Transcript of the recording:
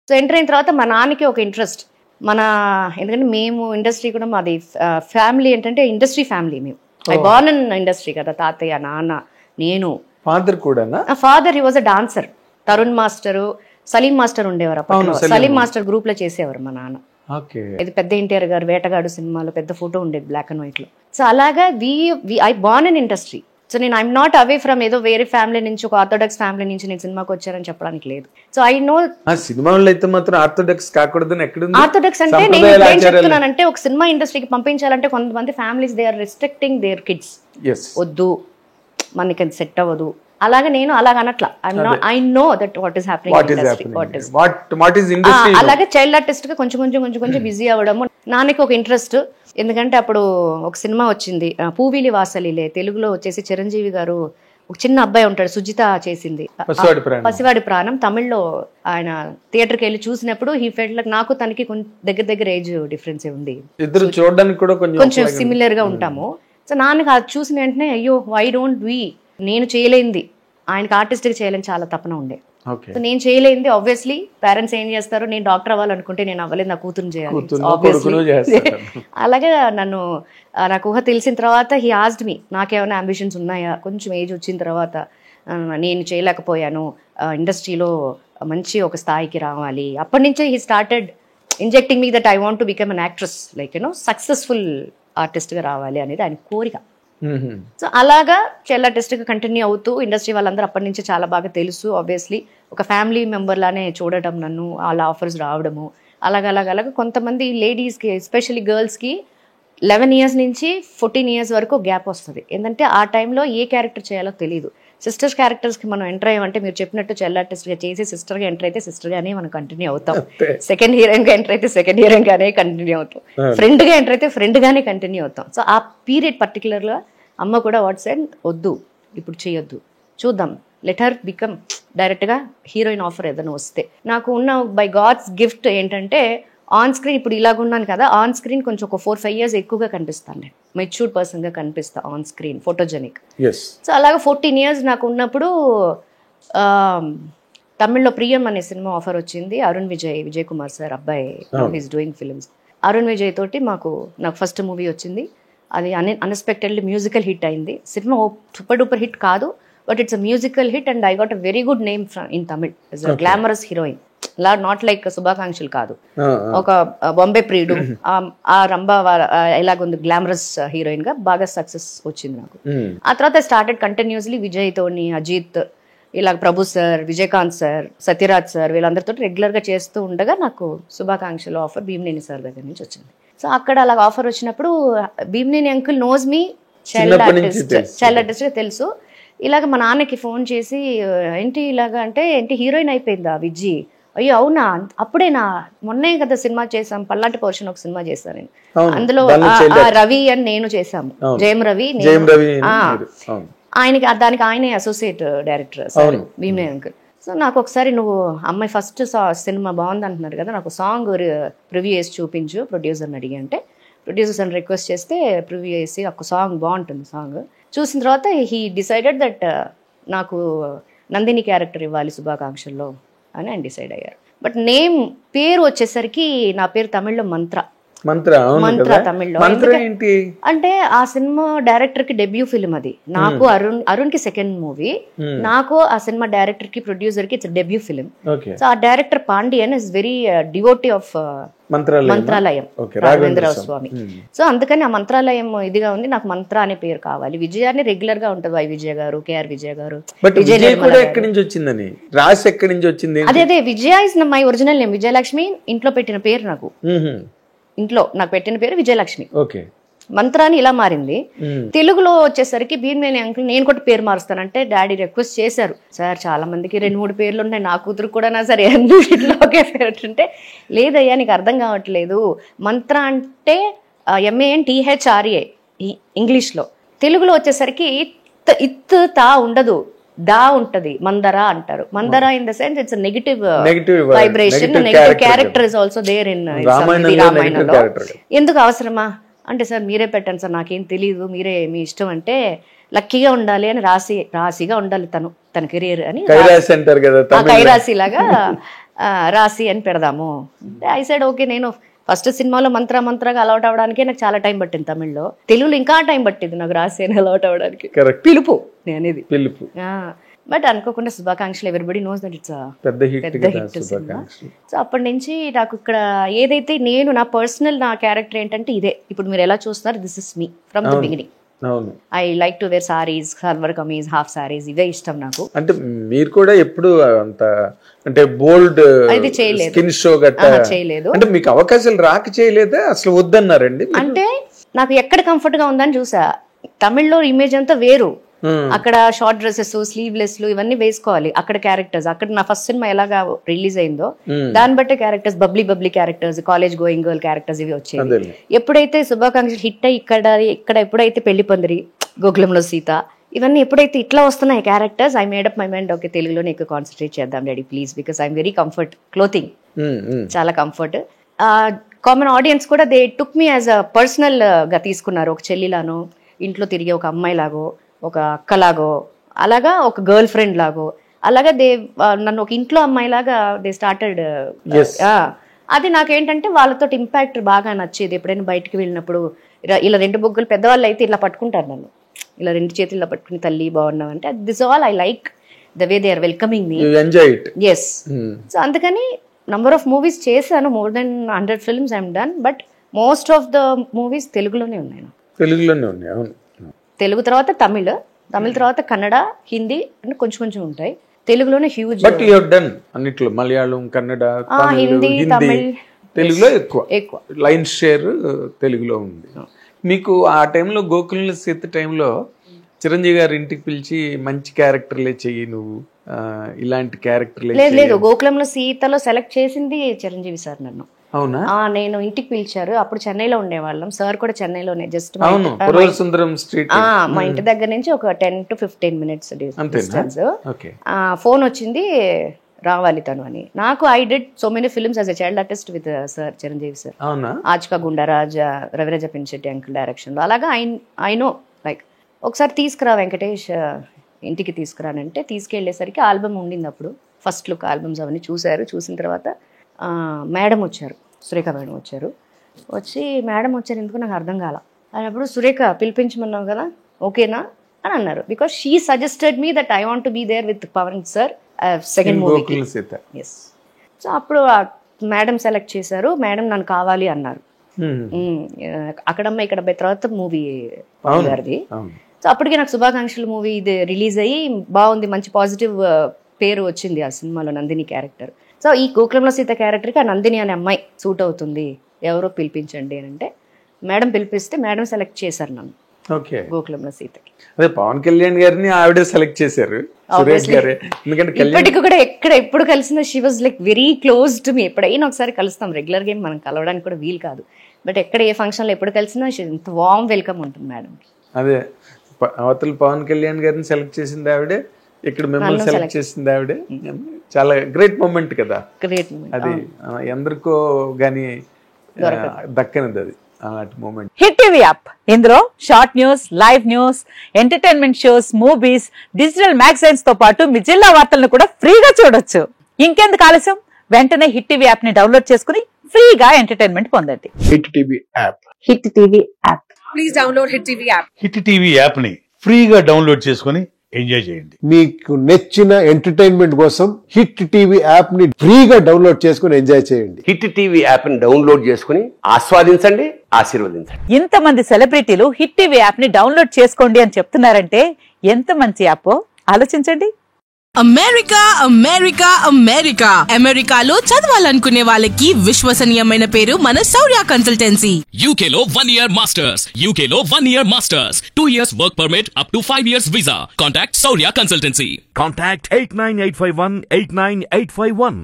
So enter అయిన తర్వాత మా నాన్నకి ఒక ఇంట్రెస్ట్ ఎందుకంటే మేము ఇండస్ట్రీ కూడా మాది ఫ్యామిలీ ఏంటంటే ఇండస్ట్రీ ఫ్యామిలీ. మేము ఐ బార్న్ ఇన్ ఇండస్ట్రీ కదా, తాతయ్య, నాన్న, నేను. ఫాదర్ కూడా? Father he was a dancer. Tarun master, Salim master ఉండేవారు అప్పట్లో. సలీం మాస్టర్ గ్రూప్ లో చేసేవారు మా నాన్న. ఇది పెద్ద ఎన్టీఆర్ గారు వేటగాడు సినిమాలో పెద్ద ఫోటో ఉండేది బ్లాక్ అండ్ వైట్ లో. సో అలాగా I born in industry. So నేను ఐఎమ్ నాట్ అవే ఫ్రమ్ ఏదో వేరే ఫ్యామిలీ నుంచి, ఒక ఆర్థోడాక్స్ ఫ్యామిలీ నుంచి నేను సినిమాకి వచ్చానని చెప్పడానికి లేదు. సో ఐ నో సినిమాలో అయితే మాత్రం ఆర్థోడాక్స్ కాకూడదని ఎక్కడ. ఆర్థోడాక్స్ అంటే నేను ఏం చెప్తున్నానంటే, ఒక సినిమా ఇండస్ట్రీకి పంపించాలంటే కొంతమంది families they are restricting their kids. వద్దు, మనకి అది సెట్ అవ్వదు. అలాగే నేను అనట్లా. I know that what is happening. అలాగే చైల్డ్ ఆర్టిస్ట్ గా కొంచెం బిజీ అవ్వడము. నాన్నకి ఒక ఇంట్రెస్ట్. ఎందుకంటే అప్పుడు ఒక సినిమా వచ్చింది, పూవిలి వాసలిలే, తెలుగులో వచ్చేసి చిరంజీవి గారు ఒక చిన్న అబ్బాయి ఉంటాడు, సుజిత చేసింది, పసివాడి ప్రాణం. తమిళ్లో ఆయన థియేటర్కి వెళ్ళి చూసినప్పుడు హీ ఫెల్ట్ లైక్ నాకు తనకి దగ్గర ఏజ్ డిఫరెన్స్ ఉంది, ఇద్దరు చూడడానికి కూడా కొంచెం సిమిలర్ గా ఉంటాము. సో నాన్నకి అది చూసిన వెంటనే అయ్యో వై డోంట్ వి, నేను చేయలేంది ఆయనకి ఆర్టిస్ట్కి చేయాలని చాలా తపన ఉండే. సో నేను చేయలేంది ఆబ్వియస్లీ పేరెంట్స్ ఏం చేస్తారు, నేను డాక్టర్ అవ్వాలనుకుంటే నేను అవ్వలేదు, నా కూతురు చేయాలి. అలాగే నాకు ఊహ తెలిసిన తర్వాత హీ ఆస్క్డ్ మీ నాకేమైనా అంబిషన్స్ ఉన్నాయా, కొంచెం ఏజ్ వచ్చిన తర్వాత నేను చేయలేకపోయాను, ఇండస్ట్రీలో మంచి ఒక స్థాయికి రావాలి. అప్పటి నుంచే he started injecting me that I want to become an actress, like successful ఆర్టిస్ట్గా రావాలి అనేది ఆయన కోరిక. సో అలాగా చైల్డ్ ఆర్టిస్ట్గా కంటిన్యూ అవుతూ ఇండస్ట్రీ వాళ్ళందరూ అప్పటి నుంచి చాలా బాగా తెలుసు. ఆబ్వియస్లీ ఒక ఫ్యామిలీ మెంబర్ లానే చూడటం, నన్ను వాళ్ళ ఆఫర్స్ రావడము, అలాగ కొంతమంది లేడీస్కి ఎస్పెషల్లీ గర్ల్స్కి 11 years నుంచి 14 years వరకు గ్యాప్ వస్తుంది. ఏంటంటే ఆ టైంలో ఏ క్యారెక్టర్ చేయాలో తెలియదు. సిస్టర్స్ క్యారెక్టర్స్కి మనం ఎంటర్ అయ్యామంటే మీరు చెప్పినట్టు చైల్డ్ ఆర్టిస్ట్గా చేసి సిస్టర్గా ఎంటర్ అయితే సిస్టర్గానే మనం కంటిన్యూ అవుతాం, సెకండ్ హీరోయిన్గా ఎంటర్ అయితే సెకండ్ హీరోయిన్గానే కంటిన్యూ అవుతాం, ఫ్రెండ్గా ఎంటర్ అయితే ఫ్రెండ్గానే కంటిన్యూ అవుతాం. సో ఆ పీరియడ్ పర్టికులర్గా అమ్మ కూడా వాట్ సెడ్, వద్దు ఇప్పుడు చేయొద్దు, చూద్దాం, లెట్ హర్ బికమ్ డైరెక్ట్గా హీరోయిన్ ఆఫర్ ఏదైనా వస్తే. నాకు ఉన్న బై గాడ్స్ గిఫ్ట్ ఏంటంటే ఆన్ స్క్రీన్ ఇప్పుడు ఇలాగున్నాను కదా, ఆన్ స్క్రీన్ కొంచెం ఒక 4-5 years ఎక్కువగా కనిపిస్తాను, నేను మెచ్యూర్డ్ పర్సన్గా కనిపిస్తా ఆన్ స్క్రీన్, ఫోటోజెనిక్. సో అలాగే 14 years నాకు ఉన్నప్పుడు తమిళ్లో ప్రియం అనే సినిమా ఆఫర్ వచ్చింది. విజయ్ కుమార్ సార్ అబ్బాయి is doing films. Arun Vijay తోటి నాకు ఫస్ట్ మూవీ వచ్చింది. అది అన్ఎక్స్పెక్టెడ్లీ మ్యూజికల్ హిట్ అయింది. సినిమా సూపర్ డూపర్ హిట్ కాదు, but it's a musical hit and I got a very good name in Tamil as a glamorous heroine. Not like శుభాకాంక్షలు కాదు, ఒక బాంబే ప్రియుడు, ఆ రంభ ఎలాగుంది గ్లామరస్ హీరోయిన్ గా బాగా సక్సెస్ వచ్చింది నాకు. ఆ తర్వాత స్టార్టెడ్ కంటిన్యూస్లీ విజయ్ తోని, అజిత్, ఇలా Prabhu sir, Vijayakanth sir, Sathyaraj sir వీళ్ళందరితో రెగ్యులర్ గా చేస్తూ ఉండగా నాకు శుభాకాంక్షలు ఆఫర్ భీమనేని సార్ దగ్గర నుంచి వచ్చింది. సో అక్కడ అలా ఆఫర్ వచ్చినప్పుడు Bhimaneni uncle knows me, child artist తెలుసు. ఇలాగ మా నాన్నకి ఫోన్ చేసి ఏంటి ఇలాగా అంటే, ఏంటి హీరోయిన్ అయిపోయిందా విజ్జి, అయ్యో అవునా, అప్పుడేనా, మొన్నే కదా సినిమా చేసాం, పల్లాటి పోర్షన్ ఒక సినిమా చేశాను నేను, అందులో రవి అని నేను చేశాము, జయం రవి ఆయనకి, దానికి ఆయనే associate director Bhimaneni uncle. So నాకు ఒకసారి నువ్వు అమ్మాయి ఫస్ట్ సినిమా బాగుంది అంటున్నారు కదా, నాకు సాంగ్ ప్రివ్యూ వేసి చూపించు ప్రొడ్యూసర్ని అడిగి అంటే, ప్రొడ్యూసర్ని రిక్వెస్ట్ చేస్తే ప్రివ్యూ వేసి ఒక సాంగ్ బాగుంటుంది, సాంగ్ చూసిన తర్వాత హీ డిసైడెడ్ దట్ నాకు నందిని క్యారెక్టర్ ఇవ్వాలి శుభాకాంక్షల్లో అని ఆయన డిసైడ్ అయ్యారు. బట్ నేమ్ పేరు వచ్చేసరికి నా పేరు తమిళ్లో మంత్ర తమిళ్లో. అంటే ఆ సినిమా డైరెక్టర్ కి డెబ్యూ ఫిల్మ్ అది, నాకు అరుణ్ కి సెకండ్ మూవీ, నాకు ఆ సినిమా డైరెక్టర్ కి ప్రొడ్యూసర్ కి ఇట్స్ డెబ్యూ ఫిల్మ్. సో ఆ director Pandian is very devotee of Mantralayam Raghavendra Rao Swami. So అందుకని ఆ మంత్రాలయం ఇదిగా ఉంది, నాకు మంత్ర అనే పేరు కావాలి. విజయాన్ని రెగ్యులర్ గా ఉంటుంది, వై విజయ గారు, కేఆర్ విజయ గారు. అదే Vijaya is my original name, Vijayalakshmi ఇంట్లో పెట్టిన పేరు నాకు, ఇంట్లో నాకు పెట్టిన పేరు విజయలక్ష్మి. మంత్రాన్ని ఇలా మారింది. తెలుగులో వచ్చేసరికి భీమనేని అంకుల్ నేను కూడా పేరు మారుస్తానంటే డాడీ రిక్వెస్ట్ చేశారు, సార్ చాలా మందికి 2-3 పేర్లు ఉన్నాయి, నా కూతురు కూడా నా సరే అన్నింటిలో ఒకే పేరు అంటే, లేదయ్యా నీకు అర్థం కావట్లేదు, మంత్ర అంటే MANTHRA ఇంగ్లీష్లో, తెలుగులో వచ్చేసరికి ఇత్ తా ఉండదు, దా ఉంటది, మందర అంటారు. Manthara in the sense it's negative vibration, negative character is also there in రామాయణంలో. ఎందుకు అవసరమా అంటే, సార్ మీరే పెట్టండి సార్, నాకేం తెలియదు, మీరే మీ ఇష్టం అంటే, లక్కీగా ఉండాలి అని రాశిగా ఉండాలి తన కెరీర్ అని, కైరాశి లాగా రాసి అని పెడదాము. I side okay. నేను ఫస్ట్ సినిమాలో మంత్రగా అలౌట్ అవ్వడానికే నాకు చాలా టైం పట్టింది తమిళ్లో. తెలుగులో ఇంకా టైం పట్టింది నాకు రాసి అని అలౌట్ అవ్వడానికి. పిలుపు అనేది పిలుపు. బట్ అనుకోకుండా శుభాకాంక్షలు, ఎవ్రీబడి నోస్ దట్ ఇట్స్ పెద్ద హిట్ సినిమా. సో అప్పటి నుంచి నాకు ఇక్కడ ఏదైతే నేను నా పర్సనల్ నా క్యారెక్టర్ ఏంటంటే ఇదే. ఇప్పుడు మీరు ఎలా చూస్తున్నారు, this is me from the beginning. I like to wear saris, salwar kameez, half saris, ఇవే ఇష్టం నాకు. అంటే మీరు కూడా ఎప్పుడు అంత అంటే బోల్డ్ స్కిన్ షో గట్టా చేయలేదు. అంటే మీకు అవకాశాలు రాక చేయలేదా, అసలు వద్దన్నారండి? అంటే నాకు ఎక్కడ కంఫర్ట్ గా ఉందని చూసా. తమిళ్లో ఇమేజ్ అంతా వేరు. అక్కడ షార్ట్ డ్రెస్సెస్, స్లీవ్లెస్ ఇవన్నీ వేసుకోవాలి. అక్కడ క్యారెక్టర్స్, అక్కడ నా ఫస్ట్ సినిమా ఎలాగా రిలీజ్ అయిందో దాన్ని బట్టే characters, bubbly characters, college going girl characters ఇవి వచ్చాయి. ఎప్పుడైతే శుభాకాంక్షలు హిట్ అయ్యి ఇక్కడ ఎప్పుడైతే పెళ్లి పందిరి, గోకులంలో సీత, ఇవన్నీ ఎప్పుడైతే ఇట్లా వస్తున్నాయి characters, I made up my mind okay తెలుగులోనే ఎక్కువ కాన్సన్ట్రేట్ చేద్దాం daddy please, because I'm very comfort clothing, చాలా కంఫర్ట్. కామన్ ఆడియన్స్ కూడా they took me as a personal గా తీసుకున్నారు. ఒక చెల్లిలానో, ఇంట్లో తిరిగే ఒక అమ్మాయి లాగో, ఒక అక్కలాగో, అలాగా ఒక గర్ల్ ఫ్రెండ్ లాగో, అలాగా నన్ను ఒక ఇంట్లో అమ్మాయి లాగా దే స్టార్టెడ్. అది నాకేంటంటే వాళ్ళతో ఇంపాక్ట్ బాగా నచ్చేది. ఎప్పుడైనా బయటకు వెళ్ళినప్పుడు ఇలా రెండు బొగ్గులు, పెద్దవాళ్ళు అయితే ఇలా పట్టుకుంటారు నన్ను, ఇలా రెండు చేతుల్లో పట్టుకుని తల్లి బాగున్నావు అంటే, this all I like the way they are welcoming me. Yes. So అందుకని నంబర్ ఆఫ్ మూవీస్ చేశాను, more than 100 films I'm done. But most of the movies తెలుగులోనే ఉన్నాయి. తెలుగు తర్వాత తమిళ్ తర్వాత కన్నడ, హిందీ అంటే కొంచెం ఉంటాయి. తెలుగులోనే huge. But you have done అన్నిట్లో, మలయాళం, కన్నడ, హిందీ, తమిళ్, తెలుగులో ఎక్కువ లైన్ షేర్ తెలుగులో ఉంది. మీకు ఆ టైంలో గోకుల సీత టైంలో చిరంజీవి గారు ఇంటికి పిలిచి మంచి క్యారెక్టర్లే చెయ్యి నువ్వు, ఇలాంటి క్యారెక్టర్లే. లేదు, గోకులంలో సీతలో సెలెక్ట్ చేసింది చిరంజీవి సార్ నన్ను. అవునా? నేను ఇంటికి పిలిచారు. అప్పుడు చెన్నైలో ఉండేవాళ్ళం, సార్ కూడా చెన్నైలోనే, జస్ట్ మా ఇంటి దగ్గర నుంచి ఒక 10 to 15 minutes డిస్టెన్స్. ఫోన్ వచ్చింది రావాలి తను అని. నాకు I did so many films as a child artist with sir Chiranjeevi sir. Aaj Ka Goonda Raj, Raviraja Pinisetty uncle direction లో. అలాగా ఐ నో లైక్ ఒకసారి తీసుకురా వెంకటేష్ ఇంటికి తీసుకురానంటే తీసుకెళ్లేసరికి ఆల్బమ్ ఉండింది. అప్పుడు ఫస్ట్ లుక్ ఆల్బమ్స్ అవన్నీ చూశారు. చూసిన తర్వాత మేడం వచ్చారు, సురేఖ మేడం వచ్చారు. మేడం వచ్చారు ఎందుకు నాకు అర్థం కాల. అప్పుడు సురేఖ పిలిపించమన్నావు కదా, ఓకేనా అని అన్నారు. Because she suggested me that I want to be there with Pawan sir second మూవీకి. ఎస్. సో అప్పుడు మేడం సెలెక్ట్ చేశారు. మేడం నన్ను కావాలి అన్నారు. అక్కడమ్మ ఇక్కడ తర్వాత మూవీ గారిది. సో అప్పటికే నాకు శుభాకాంక్షలు మూవీ ఇది రిలీజ్ అయ్యి బాగుంది, మంచి పాజిటివ్ పేరు వచ్చింది ఆ సినిమాలో నందిని క్యారెక్టర్. సో ఈ గోకులంలో సీత క్యారెక్టర్కి ఆ నందిని అనే అమ్మాయి సూట్ అవుతుంది, ఎవరో పిలిపించండి అని అంటే మేడం పిలిపిస్తే మేడం సెలెక్ట్ చేశారు నన్ను గోకులంలో సీతకి. అదే పవన్ కళ్యాణ్ గారిని ఆవిడే సెలెక్ట్ చేశారు. ఇప్పటికి కూడా ఎప్పుడు కలిసినా she was like very close to me. ఎప్పుడైనా ఒకసారి కలుస్తాం, రెగ్యులర్ గా మనం కలవడానికి కూడా వీలు కాదు. బట్ ఎక్కడ ఏ ఫంక్షన్ లో ఎప్పుడు కలిసినా ఇంత వామ్ వెల్కమ్ ఉంటుంది మేడం. అదే అవతల పవన్ కళ్యాణ్ గారిని సెలెక్ట్ చేసింది ఆవిడే, ఇక్కడ మిమ్మల్ని సెలెక్ట్ చేసింది ఆవిడే. చాలా గ్రేట్ మూమెంట్ కదా అది, ఎందరికో గానీ దక్కనిది అది అలాంటి మూమెంట్. హిట్ టీవీ యాప్, ఇందులో short news, live news, entertainment shows, movies, digital magazines తో పాటు మీ జిల్లా వార్తలను కూడా ఫ్రీగా చూడొచ్చు. ఇంకెందుకు ఆలస్యం, వెంటనే హిట్ టీవీ యాప్ ని డౌన్లోడ్ చేసుకుని ఫ్రీగా ఎంటర్టైన్మెంట్ పొందండి. Hit TV app. Hit TV app. Please download hit TV app. Hit TV app ని ఫ్రీగా డౌన్లోడ్ చేసుకుని ఎంజాయ్ చేయండి. మీకు నచ్చిన ఎంటర్టైన్మెంట్ కోసం హిట్ టీవీ యాప్ ని ఫ్రీగా డౌన్లోడ్ చేసుకుని ఎంజాయ్ చేయండి. హిట్ టీవీ యాప్ ని డౌన్లోడ్ చేసుకుని ఆస్వాదించండి, ఆశీర్వదించండి. ఇంతమంది సెలబ్రిటీలు హిట్ టీవీ యాప్ ని డౌన్లోడ్ చేసుకోండి అని చెప్తున్నారంటే ఎంత మంచి యాప్ ఆలోచించండి. అమెరికా అమెరికా అమెరికా అమెరికాలో చదవాలనుకునే వాళ్ళకి విశ్వసనీయమైన పేరు మన శౌర్య కన్సల్టెన్సీ. UK లో 1 year masters, UK లో 1 year masters, 2 years work permit up to 5 years visa. Contact Shaurya Consultancy. Contact 89851 89851.